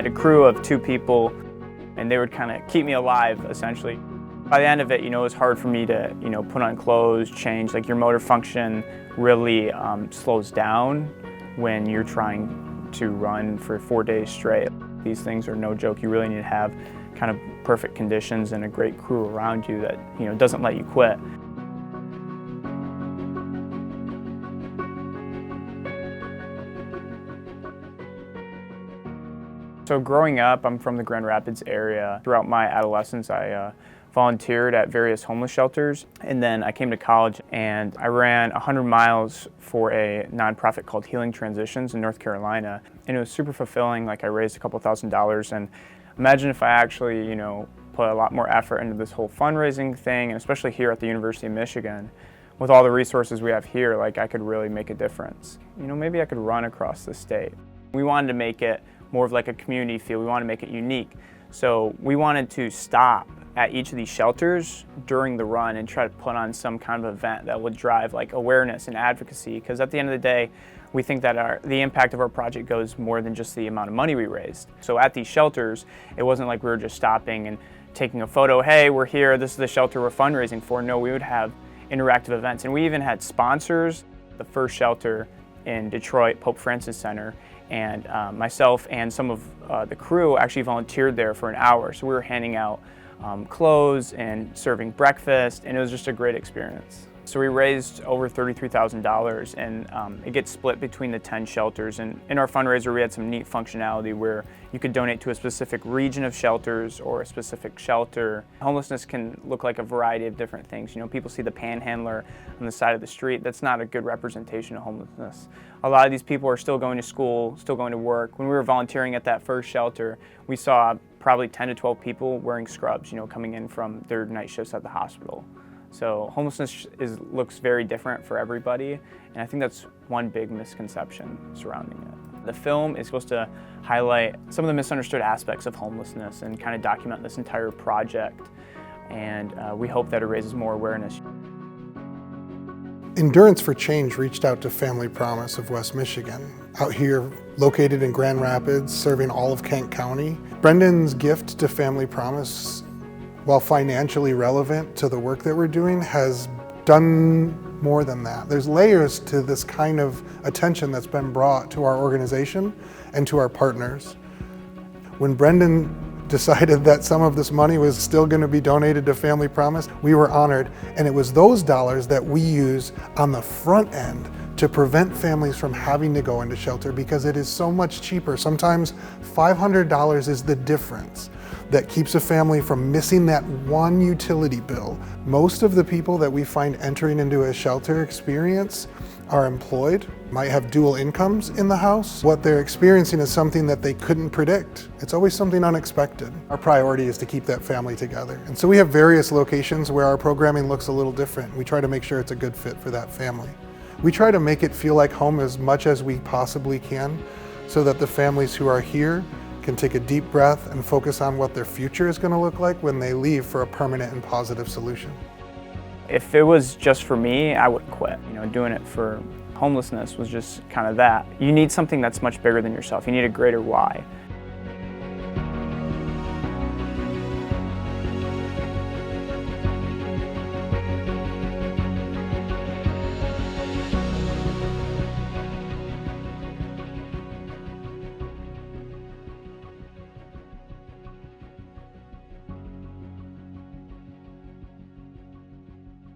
had a crew of 2 people, and they would kind of keep me alive, essentially. By the end of it, it was hard for me to, put on clothes, change. Like, your motor function really slows down when you're trying to run for 4 days straight. These things are no joke. You really need to have kind of perfect conditions and a great crew around you that, doesn't let you quit. So growing up, I'm from the Grand Rapids area. Throughout my adolescence, I volunteered at various homeless shelters, and then I came to college and I ran 100 miles for a nonprofit called Healing Transitions in North Carolina, and it was super fulfilling. Like, I raised a couple $1,000s, and imagine if I actually, put a lot more effort into this whole fundraising thing, and especially here at the University of Michigan. With all the resources we have here, like, I could really make a difference. Maybe I could run across the state. We wanted to make it more of like a community feel. We wanted to make it unique. So we wanted to stop at each of these shelters during the run and try to put on some kind of event that would drive like awareness and advocacy, because at the end of the day, we think that the impact of our project goes more than just the amount of money we raised. So at these shelters, it wasn't like we were just stopping and taking a photo, hey, we're here, this is the shelter we're fundraising for. No, we would have interactive events, and we even had sponsors. The first shelter in Detroit, Pope Francis Center, and myself and some of the crew actually volunteered there for an hour. So we were handing out clothes and serving breakfast, and it was just a great experience. So we raised over $33,000, and it gets split between the 10 shelters. And in our fundraiser, we had some neat functionality where you could donate to a specific region of shelters or a specific shelter. Homelessness can look like a variety of different things. People see the panhandler on the side of the street. That's not a good representation of homelessness. A lot of these people are still going to school, still going to work. When we were volunteering at that first shelter, we saw probably 10 to 12 people wearing scrubs, coming in from their night shifts at the hospital. So homelessness looks very different for everybody, and I think that's one big misconception surrounding it. The film is supposed to highlight some of the misunderstood aspects of homelessness and kind of document this entire project, and we hope that it raises more awareness. Endurance for Change reached out to Family Promise of West Michigan, out here located in Grand Rapids, serving all of Kent County. Brendan's gift to Family Promise, while financially relevant to the work that we're doing, has done more than that. There's layers to this kind of attention that's been brought to our organization and to our partners. When Brendan decided that some of this money was still going to be donated to Family Promise, we were honored, and it was those dollars that we use on the front end to prevent families from having to go into shelter, because it is so much cheaper. Sometimes $500 is the difference that keeps a family from missing that one utility bill. Most of the people that we find entering into a shelter experience are employed, might have dual incomes in the house. What they're experiencing is something that they couldn't predict. It's always something unexpected. Our priority is to keep that family together. And so we have various locations where our programming looks a little different. We try to make sure it's a good fit for that family. We try to make it feel like home as much as we possibly can, so that the families who are here can take a deep breath and focus on what their future is going to look like when they leave for a permanent and positive solution. If it was just for me, I would quit. Doing it for homelessness was just kind of that. You need something that's much bigger than yourself. You need a greater why.